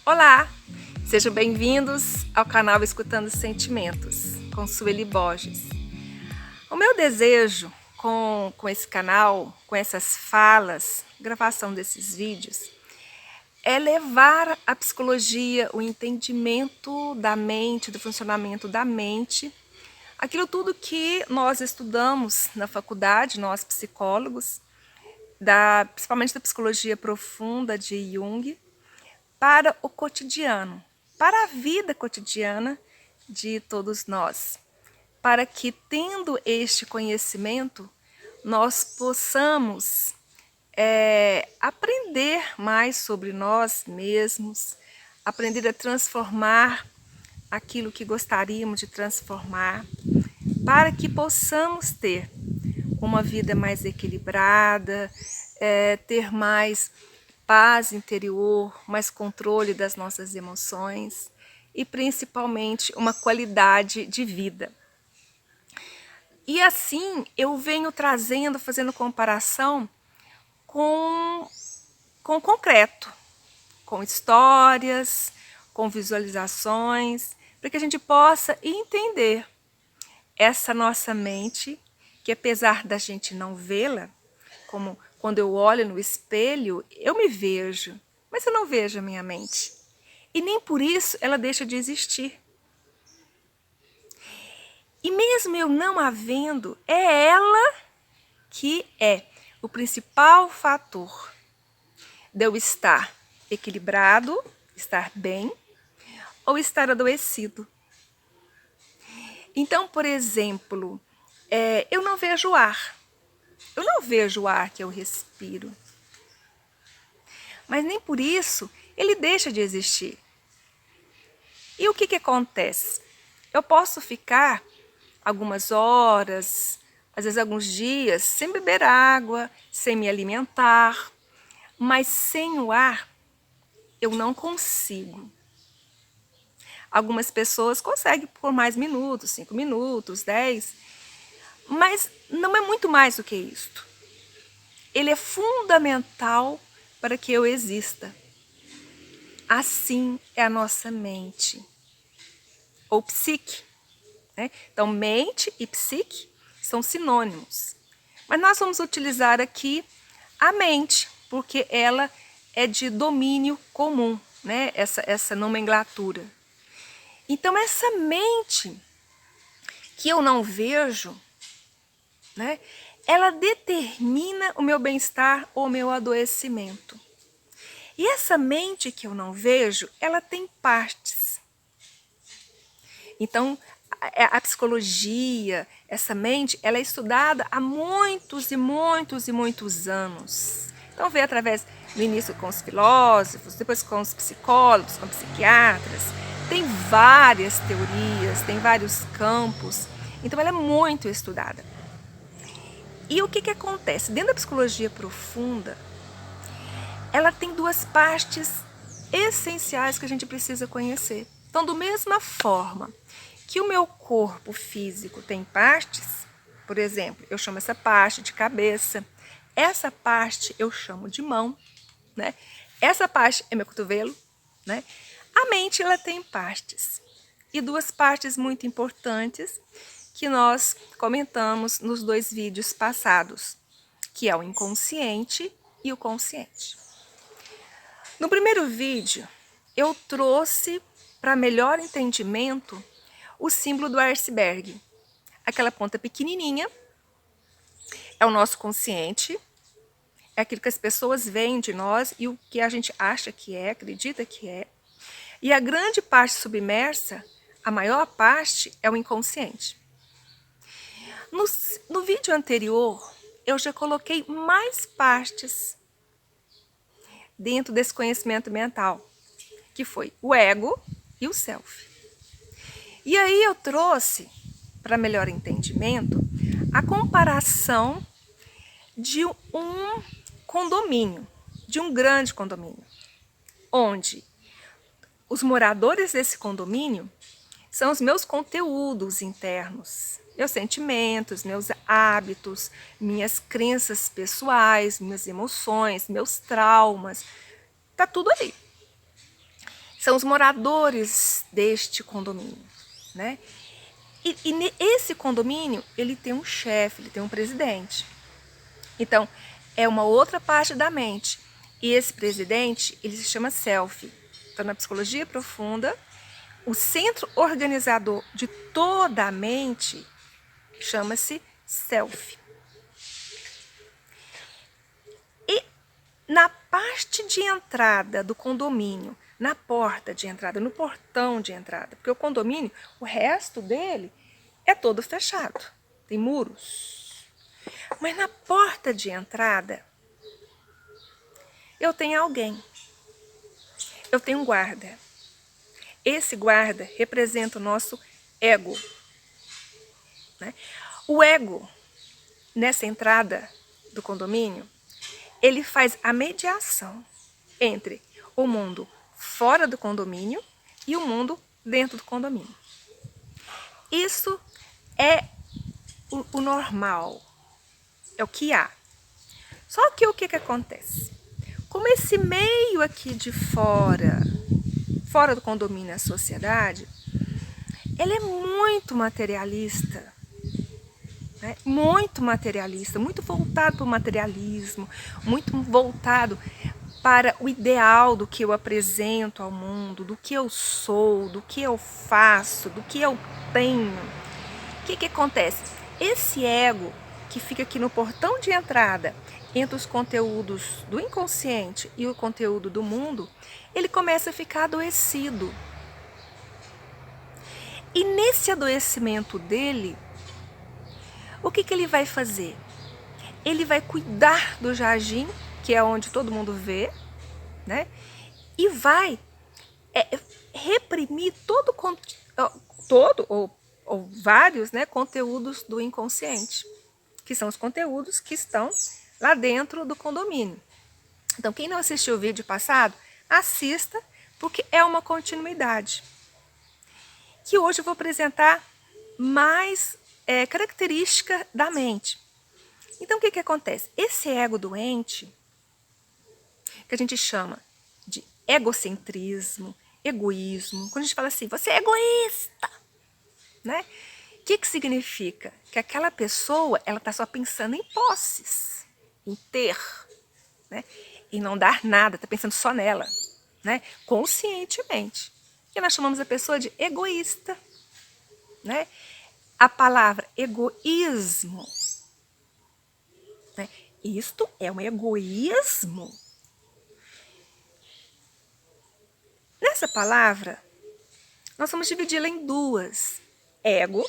Olá, sejam bem-vindos ao canal Escutando Sentimentos, com Sueli Borges. O meu desejo com esse canal, com essas falas, gravação desses vídeos, é levar a psicologia, o entendimento da mente, do funcionamento da mente, aquilo tudo que nós estudamos na faculdade, nós psicólogos, principalmente da psicologia profunda de Jung, para o cotidiano, para a vida cotidiana de todos nós, para que, tendo este conhecimento, nós possamos aprender mais sobre nós mesmos, aprender a transformar aquilo que gostaríamos de transformar, para que possamos ter uma vida mais equilibrada, ter mais paz interior, mais controle das nossas emoções e principalmente uma qualidade de vida. E assim eu venho trazendo, fazendo comparação com o concreto, com histórias, com visualizações, para que a gente possa entender essa nossa mente, que apesar da gente não vê-la, como quando eu olho no espelho, eu me vejo, mas eu não vejo a minha mente. E nem por isso ela deixa de existir. E mesmo eu não a vendo, é ela que é o principal fator de eu estar equilibrado, estar bem, ou estar adoecido. Então, por exemplo, eu não vejo o ar. Eu não vejo o ar que eu respiro. Mas nem por isso ele deixa de existir. E o que acontece? Eu posso ficar algumas horas, às vezes alguns dias, sem beber água, sem me alimentar, mas sem o ar eu não consigo. Algumas pessoas conseguem por mais minutos, 5 minutos, 10, mas não é muito mais do que isto. Ele é fundamental para que eu exista. Assim é a nossa mente, ou psique, né? Então, mente e psique são sinônimos. Mas nós vamos utilizar aqui a mente, porque ela é de domínio comum, né? Essa nomenclatura. Então, essa mente que eu não vejo, né? Ela determina o meu bem-estar ou o meu adoecimento. E essa mente que eu não vejo, ela tem partes. Então, a psicologia, essa mente, ela é estudada há muitos e muitos e muitos anos. Então, veio através do início com os filósofos, depois com os psicólogos, com psiquiatras. Tem várias teorias, tem vários campos. Então, ela é muito estudada. E o que acontece? Dentro da psicologia profunda, ela tem duas partes essenciais que a gente precisa conhecer. Então, da mesma forma que o meu corpo físico tem partes, por exemplo, eu chamo essa parte de cabeça, essa parte eu chamo de mão, né? Essa parte é meu cotovelo, né? A mente, ela tem partes. E duas partes muito importantes que nós comentamos nos 2 vídeos passados, que é o inconsciente e o consciente. No primeiro vídeo, eu trouxe para melhor entendimento o símbolo do iceberg. Aquela ponta pequenininha é o nosso consciente, é aquilo que as pessoas veem de nós e o que a gente acha que é, acredita que é. E a grande parte submersa, a maior parte, é o inconsciente. No vídeo anterior, eu já coloquei mais partes dentro desse conhecimento mental, que foi o ego e o self. E aí eu trouxe, para melhor entendimento, a comparação de um condomínio, de um grande condomínio, onde os moradores desse condomínio são os meus conteúdos internos, meus sentimentos, meus hábitos, minhas crenças pessoais, minhas emoções, meus traumas, tá tudo ali. são os moradores deste condomínio, né? E esse condomínio, ele tem um chefe, ele tem um presidente. Então, é uma outra parte da mente. E esse presidente, ele se chama self. Então, na psicologia profunda, o centro organizador de toda a mente chama-se self. E na parte de entrada do condomínio, na porta de entrada, no portão de entrada, porque o condomínio, o resto dele é todo fechado, tem muros. Mas na porta de entrada, eu tenho alguém, eu tenho um guarda. Esse guarda representa o nosso ego, né? O ego, nessa entrada do condomínio, ele faz a mediação entre o mundo fora do condomínio e o mundo dentro do condomínio. Isso é o normal, é o que há. Só que o que acontece? Como esse meio aqui de fora do condomínio, a sociedade, ele é muito materialista, né? Muito materialista, muito voltado para o materialismo, muito voltado para o ideal do que eu apresento ao mundo, do que eu sou, do que eu faço, do que eu tenho. O que acontece? Esse ego que fica aqui no portão de entrada, entre os conteúdos do inconsciente e o conteúdo do mundo, ele começa a ficar adoecido. E nesse adoecimento dele, o que ele vai fazer? Ele vai cuidar do jardim, que é onde todo mundo vê, né? E vai reprimir todo ou vários, né, conteúdos do inconsciente, que são os conteúdos que estão lá dentro do condomínio. Então, quem não assistiu o vídeo passado, assista, porque é uma continuidade. Que hoje eu vou apresentar mais característica da mente. Então, o que acontece? Esse ego doente, que a gente chama de egocentrismo, egoísmo, quando a gente fala assim, você é egoísta, né? O que significa? Que aquela pessoa, ela está só pensando em posses, em ter, né? E não dar nada, está pensando só nela, né? Conscientemente. E nós chamamos a pessoa de egoísta, né? A palavra egoísmo, né? Isto é um egoísmo. Nessa palavra, nós vamos dividi-la em duas. Ego,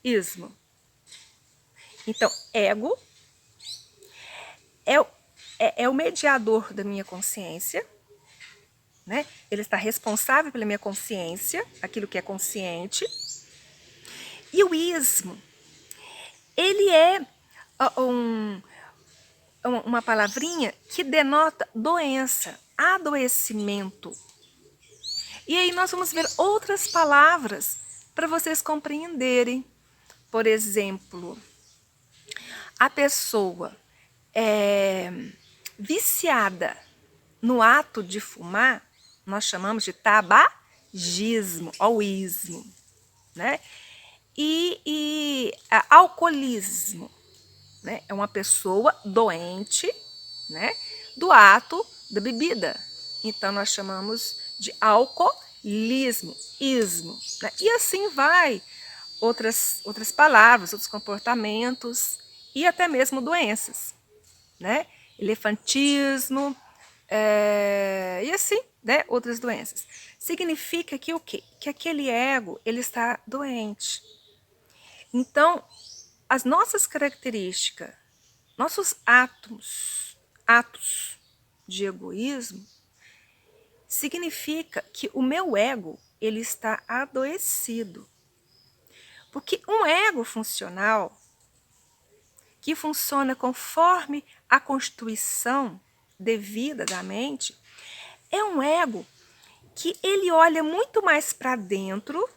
ismo. Então, ego é o mediador da minha consciência, né? Ele está responsável pela minha consciência, aquilo que é consciente. E o ismo, ele é uma palavrinha que denota doença, adoecimento. E aí nós vamos ver outras palavras para vocês compreenderem. Por exemplo, a pessoa viciada no ato de fumar, nós chamamos de tabagismo, ou ismo, né? E alcoolismo, né? É uma pessoa doente, né? Do ato da bebida. Então, nós chamamos de alcoolismo, ismo, né? E assim vai outras palavras, outros comportamentos e até mesmo doenças, né? Elefantismo e assim, né? Outras doenças. Significa que o quê? Que aquele ego, ele está doente. Então, as nossas características, nossos atos de egoísmo, significa que o meu ego, ele está adoecido. Porque um ego funcional, que funciona conforme a constituição devida da mente, é um ego que ele olha muito mais para dentro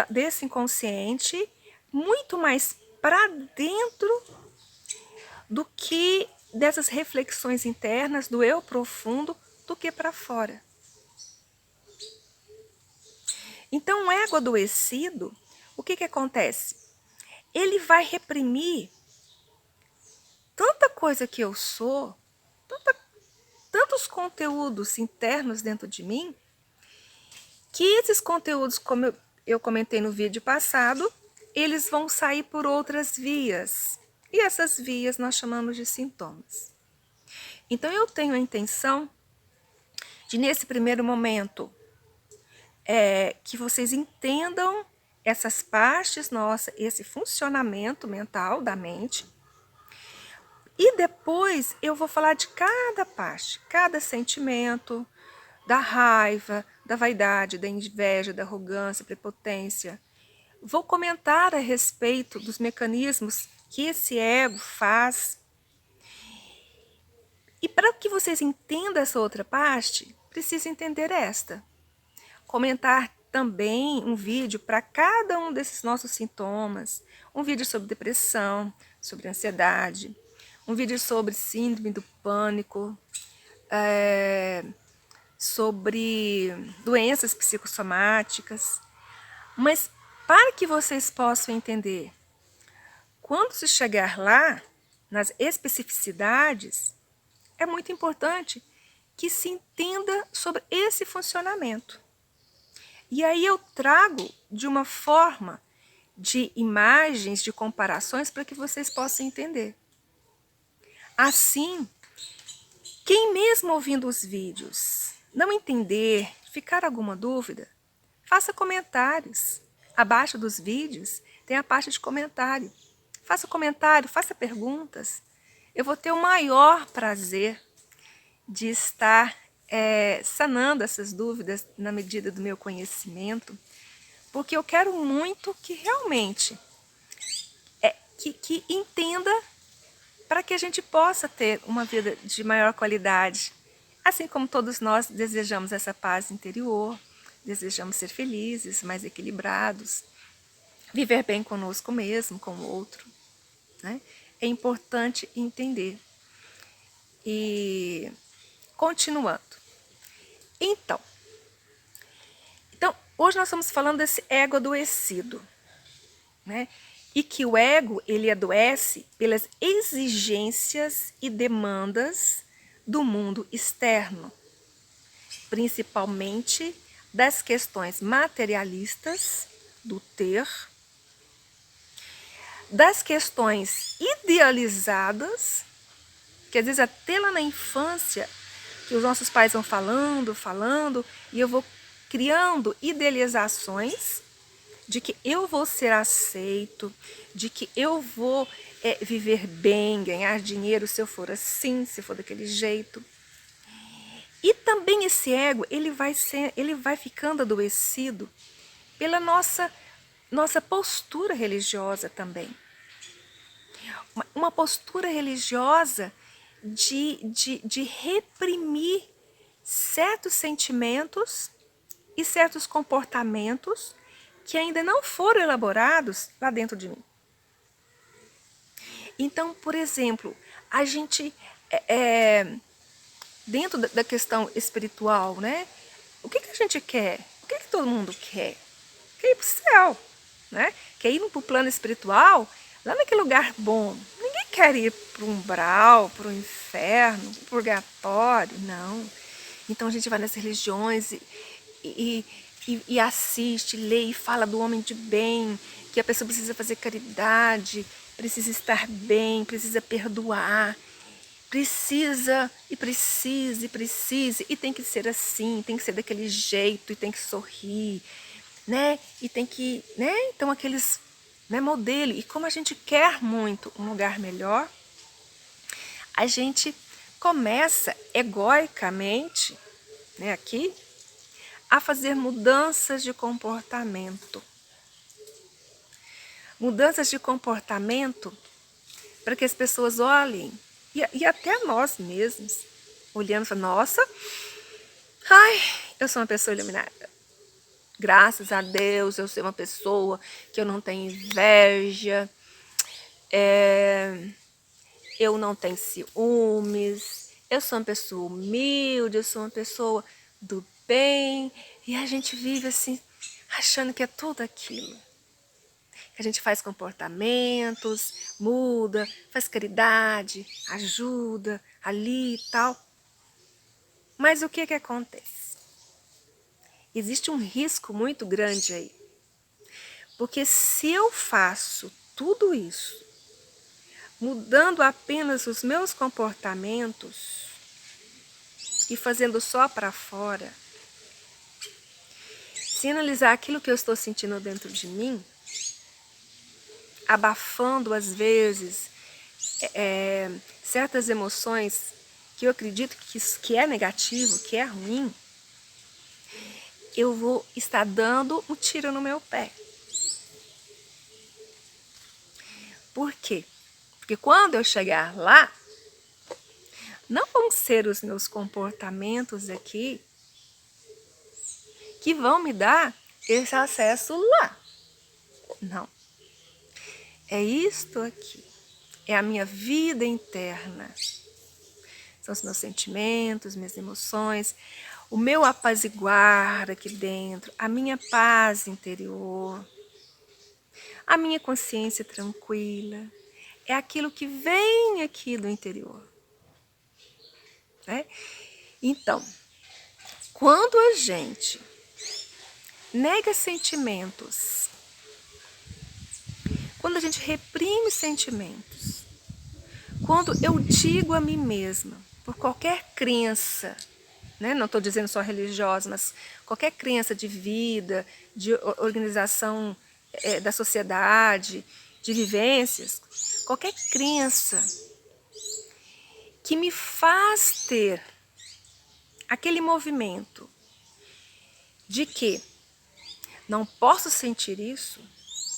desse inconsciente, muito mais para dentro do que dessas reflexões internas do eu profundo do que para fora. Então, o ego adoecido, o que acontece? Ele vai reprimir tanta coisa que eu sou, tantos conteúdos internos dentro de mim, que esses conteúdos, como eu comentei no vídeo passado, eles vão sair por outras vias. E essas vias nós chamamos de sintomas. Então, eu tenho a intenção de, nesse primeiro momento, que vocês entendam essas partes nossas, esse funcionamento mental da mente. E depois eu vou falar de cada parte, cada sentimento, da raiva, da vaidade, da inveja, da arrogância, prepotência. Vou comentar a respeito dos mecanismos que esse ego faz. E para que vocês entendam essa outra parte, precisa entender esta. Comentar também um vídeo para cada um desses nossos sintomas. Um vídeo sobre depressão, sobre ansiedade, um vídeo sobre síndrome do pânico, sobre doenças psicossomáticas. Mas para que vocês possam entender, quando se chegar lá, nas especificidades, é muito importante que se entenda sobre esse funcionamento. E aí eu trago de uma forma de imagens, de comparações, para que vocês possam entender. Assim, quem mesmo ouvindo os vídeos não entender, ficar alguma dúvida, faça comentários. Abaixo dos vídeos tem a parte de comentário. Faça comentário, faça perguntas. Eu vou ter o maior prazer de estar sanando essas dúvidas na medida do meu conhecimento, porque eu quero muito que realmente que entenda, para que a gente possa ter uma vida de maior qualidade, assim como todos nós desejamos essa paz interior, desejamos ser felizes, mais equilibrados, viver bem conosco mesmo, com o outro, né? É importante entender. E continuando. Então, hoje nós estamos falando desse ego adoecido, né? E que o ego, ele adoece pelas exigências e demandas do mundo externo, principalmente das questões materialistas, do ter, das questões idealizadas, que às vezes até lá na infância, que os nossos pais vão falando, e eu vou criando idealizações de que eu vou ser aceito, de que eu vou viver bem, ganhar dinheiro se eu for assim, se for daquele jeito. E também esse ego, ele vai ficando adoecido pela nossa postura religiosa também. Uma postura religiosa de reprimir certos sentimentos e certos comportamentos que ainda não foram elaborados lá dentro de mim. Então, por exemplo, a gente, dentro da questão espiritual, né? O que a gente quer? O que todo mundo quer? Quer ir para o céu, né? Quer ir para o plano espiritual, lá naquele lugar bom. Ninguém quer ir para o umbral, para o inferno, para o purgatório, não. Então a gente vai nas religiões e assiste, lê e fala do homem de bem, que a pessoa precisa fazer caridade, precisa estar bem, precisa perdoar, precisa, e tem que ser assim, tem que ser daquele jeito, e tem que sorrir, né? E tem que, né? Então aqueles, né, modelo. E como a gente quer muito um lugar melhor, a gente começa egoicamente, né, aqui, a fazer mudanças de comportamento. Mudanças de comportamento para que as pessoas olhem, e até nós mesmos, olhando e falando, nossa, ai, eu sou uma pessoa iluminada. Graças a Deus, eu sou uma pessoa que eu não tenho inveja. eu não tenho ciúmes, eu sou uma pessoa humilde, eu sou uma pessoa do bem. E a gente vive assim, achando que é tudo aquilo. A gente faz comportamentos, muda, faz caridade, ajuda ali e tal. Mas o que acontece? Existe um risco muito grande aí. Porque se eu faço tudo isso, mudando apenas os meus comportamentos e fazendo só para fora, sem analisar aquilo que eu estou sentindo dentro de mim, abafando às vezes certas emoções que eu acredito que é negativo, que é ruim, eu vou estar dando um tiro no meu pé. Por quê? Porque quando eu chegar lá, não vão ser os meus comportamentos aqui que vão me dar esse acesso lá. Não. É isto aqui. É a minha vida interna. São os meus sentimentos, minhas emoções, o meu apaziguar aqui dentro, a minha paz interior, a minha consciência tranquila. É aquilo que vem aqui do interior. Né? Então, quando a gente nega sentimentos, quando a gente reprime sentimentos, quando eu digo a mim mesma, por qualquer crença, né? Não estou dizendo só religiosa, mas qualquer crença de vida, de organização da sociedade, de vivências, qualquer crença que me faz ter aquele movimento de que não posso sentir isso,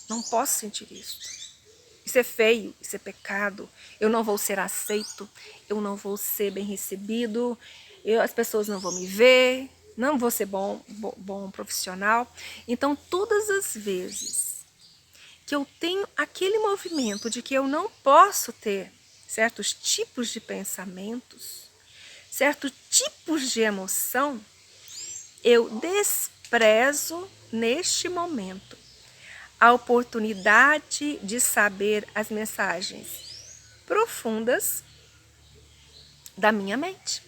não posso sentir isso. Isso é feio, isso é pecado, eu não vou ser aceito, eu não vou ser bem recebido, as pessoas não vão me ver, não vou ser bom profissional. Então, todas as vezes que eu tenho aquele movimento de que eu não posso ter certos tipos de pensamentos, certos tipos de emoção, eu desprezo neste momento a oportunidade de saber as mensagens profundas da minha mente.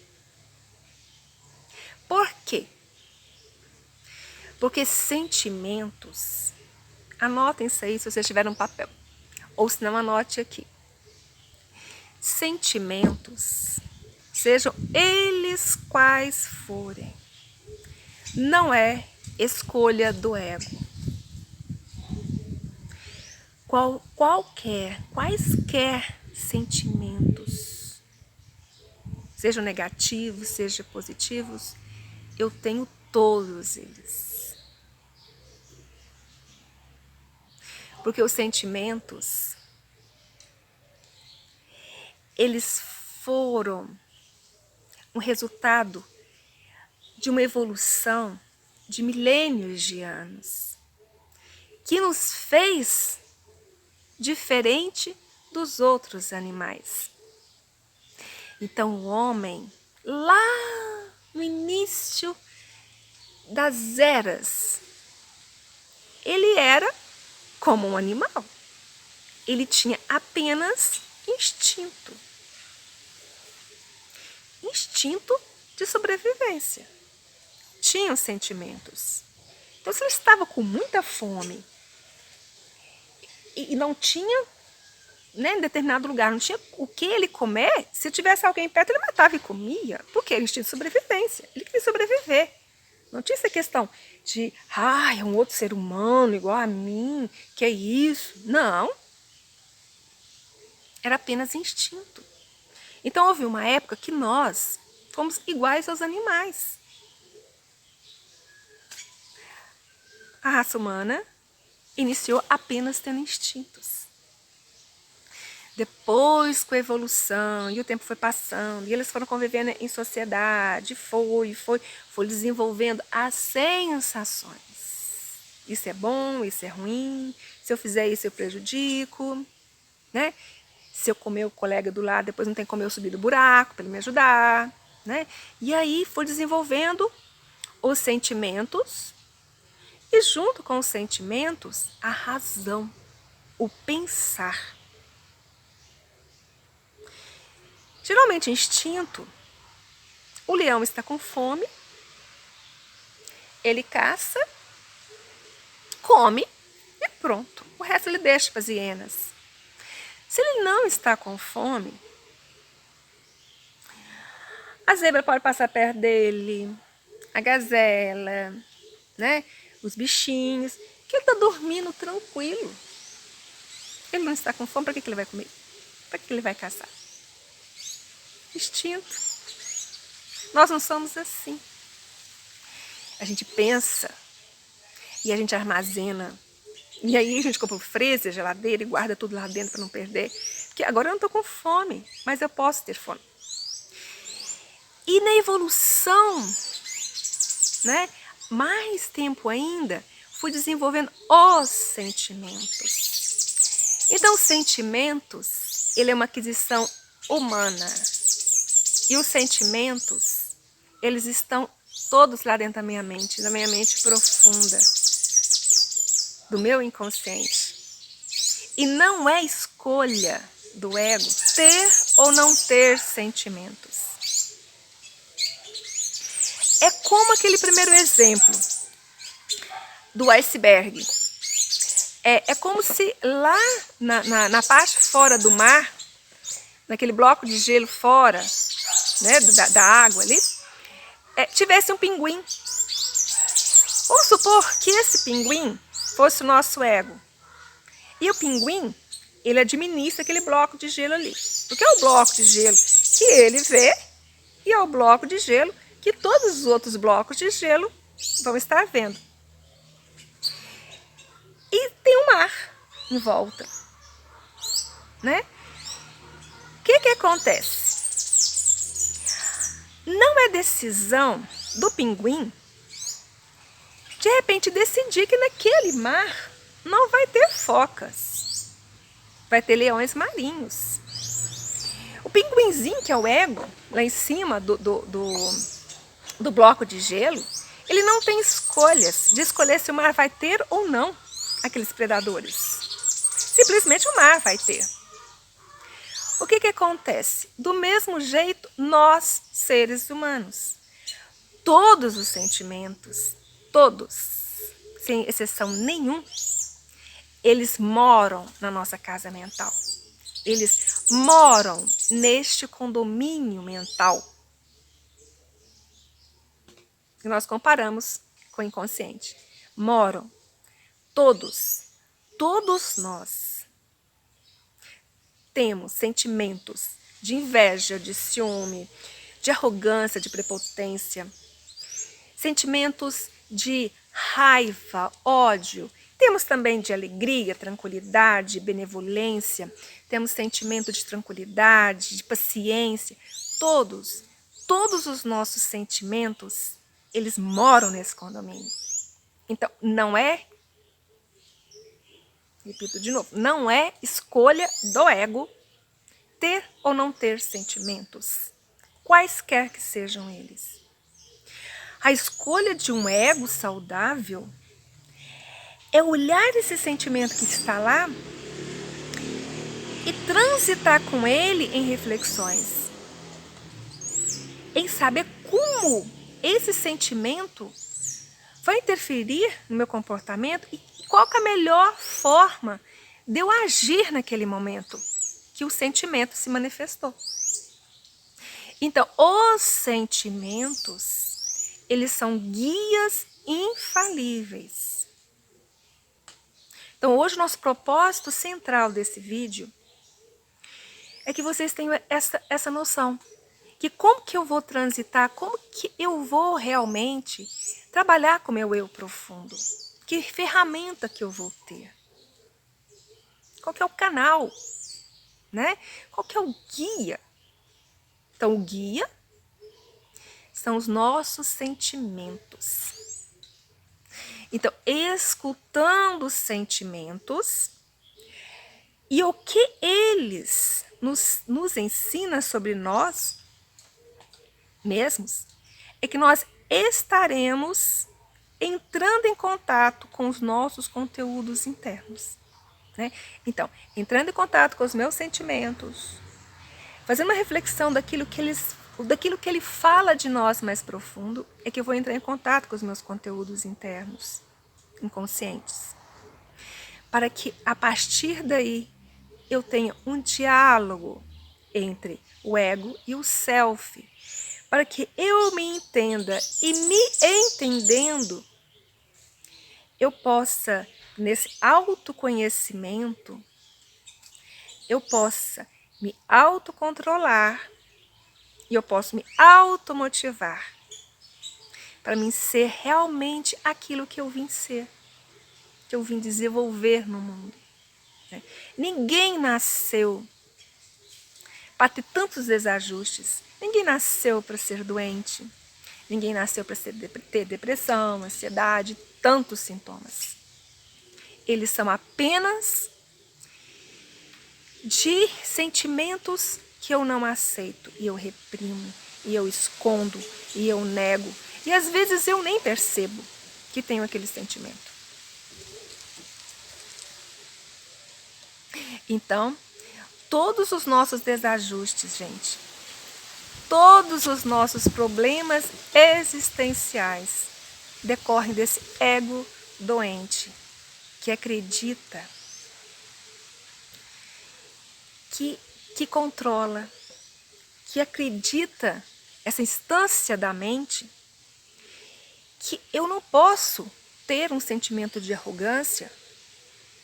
Por quê? Porque sentimentos, anotem isso aí se vocês tiverem um papel, ou se não, anote aqui. Sentimentos, sejam eles quais forem, não é escolha do ego. Quaisquer sentimentos, sejam negativos, sejam positivos, eu tenho todos eles. Porque os sentimentos, eles foram um resultado de uma evolução de milênios de anos, que nos fez diferente dos outros animais. Então o homem, lá no início das eras, ele era como um animal. Ele tinha apenas instinto. Instinto de sobrevivência. Tinham sentimentos. Então, se ele estava com muita fome e não tinha, né, em determinado lugar, não tinha o que ele comer, se tivesse alguém perto, ele matava e comia. Porque era instinto de sobrevivência. Ele queria sobreviver. Não tinha essa questão de, é um outro ser humano igual a mim, que é isso. Não. Era apenas instinto. Então, houve uma época que nós fomos iguais aos animais. A raça humana iniciou apenas tendo instintos. Depois, com a evolução, e o tempo foi passando, e eles foram convivendo em sociedade, foi desenvolvendo as sensações. Isso é bom, isso é ruim, se eu fizer isso eu prejudico, né? Se eu comer o colega do lado, depois não tem como eu subir do buraco para ele me ajudar, né? E aí fui desenvolvendo os sentimentos e junto com os sentimentos, a razão, o pensar. Geralmente instinto, o leão está com fome, ele caça, come e pronto. O resto ele deixa para as hienas. Se ele não está com fome, a zebra pode passar perto dele, a gazela, né? Os bichinhos, que ele está dormindo tranquilo. Ele não está com fome, para que ele vai comer? Para que ele vai caçar? Instinto. Nós não somos assim. A gente pensa e a gente armazena. E aí a gente compra o freezer, geladeira e guarda tudo lá dentro para não perder. Porque agora eu não estou com fome, mas eu posso ter fome. E na evolução, né, mais tempo ainda, fui desenvolvendo os sentimentos. Então, os sentimentos, ele é uma aquisição humana. E os sentimentos, eles estão todos lá dentro da minha mente profunda, do meu inconsciente. E não é escolha do ego ter ou não ter sentimentos. É como aquele primeiro exemplo do iceberg. É como se lá na parte fora do mar, naquele bloco de gelo fora, né, da água ali, tivesse um pinguim. Vamos supor que esse pinguim fosse o nosso ego. E o pinguim, ele administra aquele bloco de gelo ali. Porque é o bloco de gelo que ele vê e é o bloco de gelo que todos os outros blocos de gelo vão estar vendo. E tem um mar em volta, né? O que acontece? Não é decisão do pinguim de repente decidir que naquele mar não vai ter focas, vai ter leões marinhos. O pinguinzinho, que é o ego, lá em cima do bloco de gelo, ele não tem escolhas de escolher se o mar vai ter ou não aqueles predadores. Simplesmente o mar vai ter. O que acontece? Do mesmo jeito, nós, seres humanos, todos os sentimentos, todos, sem exceção nenhum, eles moram na nossa casa mental. Eles moram neste condomínio mental que nós comparamos com o inconsciente. Moram todos nós temos sentimentos de inveja, de ciúme, de arrogância, de prepotência, sentimentos de raiva, ódio. Temos também de alegria, tranquilidade, benevolência, temos sentimento de tranquilidade, de paciência. Todos os nossos sentimentos, eles moram nesse condomínio. Então, não é, repito de novo, não é escolha do ego ter ou não ter sentimentos, quaisquer que sejam eles. A escolha de um ego saudável é olhar esse sentimento que está lá e transitar com ele em reflexões, em saber como esse sentimento vai interferir no meu comportamento e qual que é a melhor forma de eu agir naquele momento que o sentimento se manifestou. Então, os sentimentos, eles são guias infalíveis. Então, hoje o nosso propósito central desse vídeo é que vocês tenham essa noção. Que como que eu vou transitar, como que eu vou realmente trabalhar com o meu eu profundo. Que ferramenta que eu vou ter. Qual que é o canal, né? Qual que é o guia? Então, o guia são os nossos sentimentos. Então, escutando os sentimentos e o que eles nos ensina sobre nós mesmos é que nós estaremos entrando em contato com os nossos conteúdos internos, né? Então, entrando em contato com os meus sentimentos, fazendo uma reflexão daquilo que ele fala de nós mais profundo, é que eu vou entrar em contato com os meus conteúdos internos, inconscientes. Para que, a partir daí, eu tenha um diálogo entre o ego e o self, para que eu me entenda e me entendendo, eu possa, nesse autoconhecimento, eu possa me autocontrolar e eu posso me automotivar para mim ser realmente aquilo que eu vim ser, que eu vim desenvolver no mundo. Né? Ninguém nasceu para ter tantos desajustes. Ninguém nasceu para ser doente. Ninguém nasceu para ter depressão, ansiedade, tantos sintomas. Eles são apenas de sentimentos que eu não aceito, e eu reprimo, e eu escondo, e eu nego. E às vezes eu nem percebo que tenho aquele sentimento. Então, todos os nossos desajustes, gente, todos os nossos problemas existenciais decorrem desse ego doente que acredita, que controla, que acredita, essa instância da mente, que eu não posso ter um sentimento de arrogância,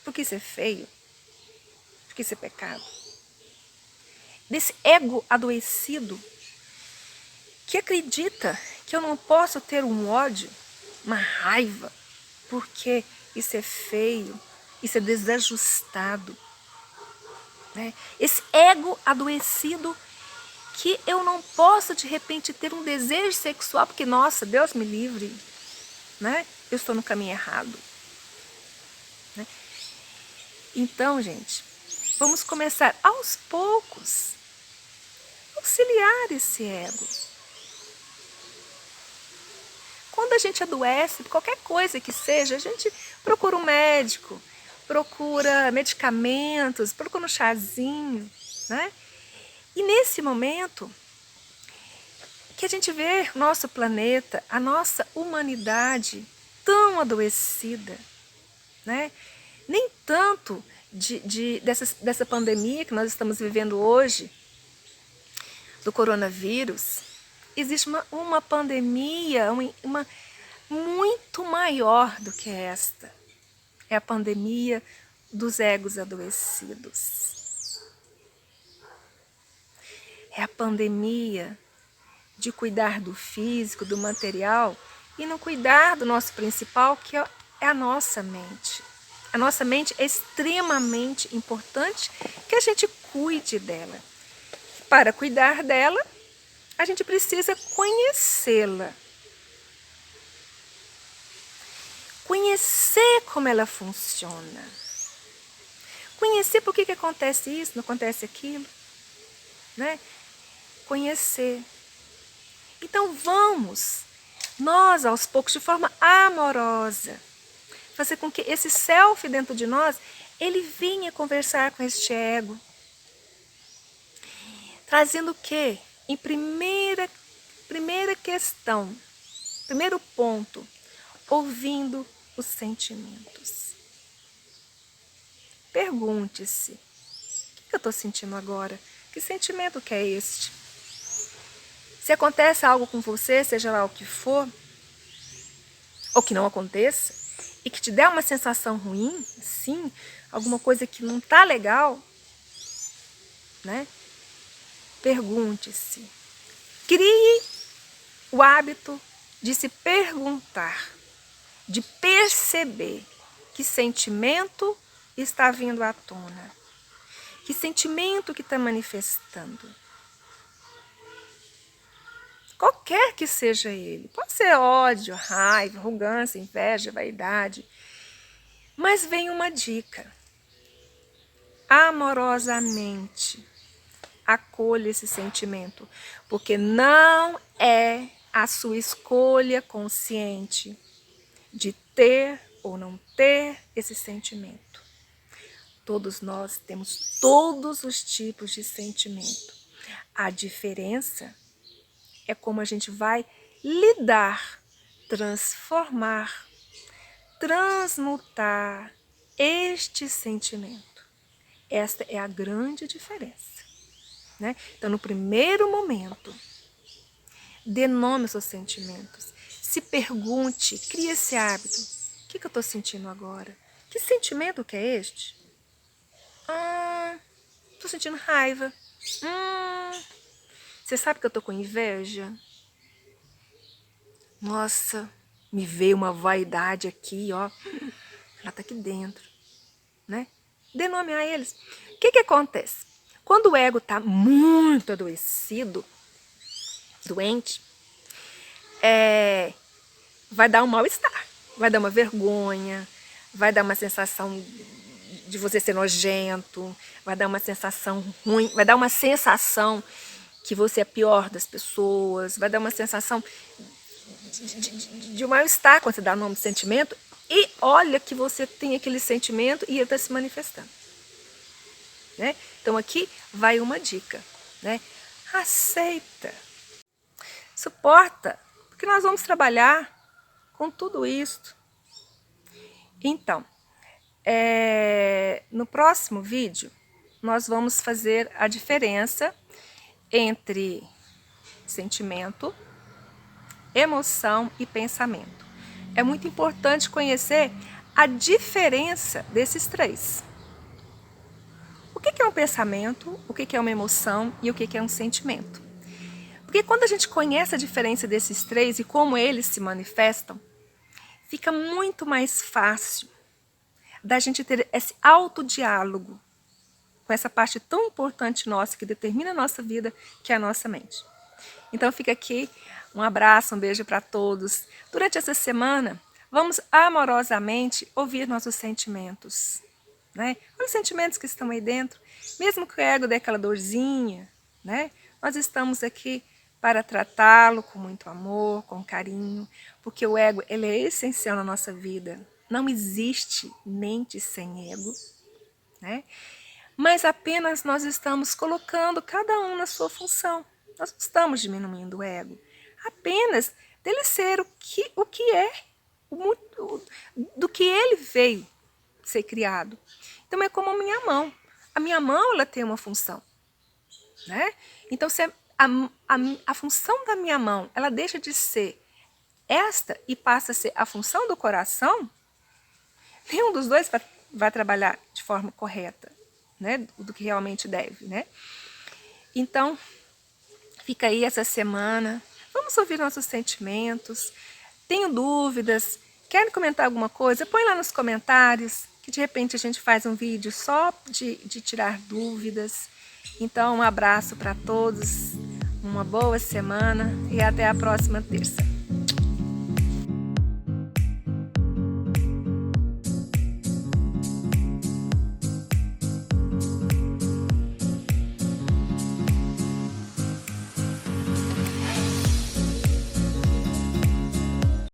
porque isso é feio, porque isso é pecado. Desse ego adoecido, que acredita que eu não posso ter um ódio, uma raiva, porque isso é feio, isso é desajustado. Né? Esse ego adoecido que eu não posso de repente ter um desejo sexual, porque, nossa, Deus me livre, né? Eu estou no caminho errado. Né? Então, gente, vamos começar aos poucos a auxiliar esse ego. Quando a gente adoece, qualquer coisa que seja, a gente procura um médico, procura medicamentos, procura um chazinho, né? E nesse momento que a gente vê o nosso planeta, a nossa humanidade tão adoecida, né? Nem tanto dessa pandemia que nós estamos vivendo hoje, do coronavírus, existe uma pandemia uma muito maior do que esta. É a pandemia dos egos adoecidos. É a pandemia de cuidar do físico, do material, e não cuidar do nosso principal, que é a nossa mente. A nossa mente é extremamente importante que a gente cuide dela. Para cuidar dela, a gente precisa conhecê-la. Conhecer como ela funciona. Conhecer por que acontece isso, não acontece aquilo. Né? Conhecer. Então vamos, nós aos poucos, de forma amorosa, fazer com que esse self dentro de nós, ele venha conversar com este ego. Trazendo o quê? Em primeira questão, primeiro ponto, ouvindo os sentimentos. Pergunte-se, o que eu estou sentindo agora? Que sentimento que é este? Se acontece algo com você, seja lá o que for, ou que não aconteça, e que te der uma sensação ruim, sim, alguma coisa que não está legal, né? Pergunte-se. Crie o hábito de se perguntar, de perceber que sentimento está vindo à tona, que sentimento que está manifestando. Qualquer que seja ele. Pode ser ódio, raiva, arrogância, inveja, vaidade. Mas vem uma dica. Amorosamente, acolha esse sentimento, porque não é a sua escolha consciente de ter ou não ter esse sentimento. Todos nós temos todos os tipos de sentimento. A diferença é como a gente vai lidar, transformar, transmutar este sentimento. Esta é a grande diferença, né? Então, no primeiro momento, dê nome aos seus sentimentos. Se pergunte, crie esse hábito. O que eu estou sentindo agora? Que sentimento que é este? Estou sentindo raiva. Você sabe que eu estou com inveja? Nossa, me veio uma vaidade aqui, ó. Ela está aqui dentro, né? Dê nome a eles. O que acontece? Quando o ego está muito adoecido, doente, vai dar um mal-estar, vai dar uma vergonha, vai dar uma sensação de você ser nojento, vai dar uma sensação ruim, vai dar uma sensação que você é pior das pessoas, vai dar uma sensação de um mal-estar quando você dá nome de sentimento, e olha que você tem aquele sentimento e ele está se manifestando, né? Então aqui vai uma dica, né? Aceita, suporta, porque nós vamos trabalhar com tudo isso. Então, no próximo vídeo, nós vamos fazer a diferença entre sentimento, emoção e pensamento. É muito importante conhecer a diferença desses três. O que é um pensamento, o que é uma emoção e o que é um sentimento? Porque quando a gente conhece a diferença desses três e como eles se manifestam, fica muito mais fácil da gente ter esse autodiálogo com essa parte tão importante nossa que determina a nossa vida, que é a nossa mente. Então fica aqui um abraço, um beijo para todos. Durante essa semana, vamos amorosamente ouvir nossos sentimentos, né? Os sentimentos que estão aí dentro, mesmo que o ego dê aquela dorzinha, né? Nós estamos aqui para tratá-lo com muito amor, com carinho, porque o ego, ele é essencial na nossa vida. Não existe mente sem ego, né? Mas apenas nós estamos colocando cada um na sua função. Nós não estamos diminuindo o ego. Apenas dele ser o que é, do que ele veio ser criado. Então é como a minha mão. A minha mão, ela tem uma função, né? Então se a função da minha mão, ela deixa de ser esta e passa a ser a função do coração, nenhum dos dois vai trabalhar de forma correta, né? Do que realmente deve, né? Então, fica aí essa semana. Vamos ouvir nossos sentimentos. Tenho dúvidas? Querem comentar alguma coisa? Põe lá nos comentários, que de repente a gente faz um vídeo só de tirar dúvidas. Então, um abraço para todos, uma boa semana e até a próxima terça.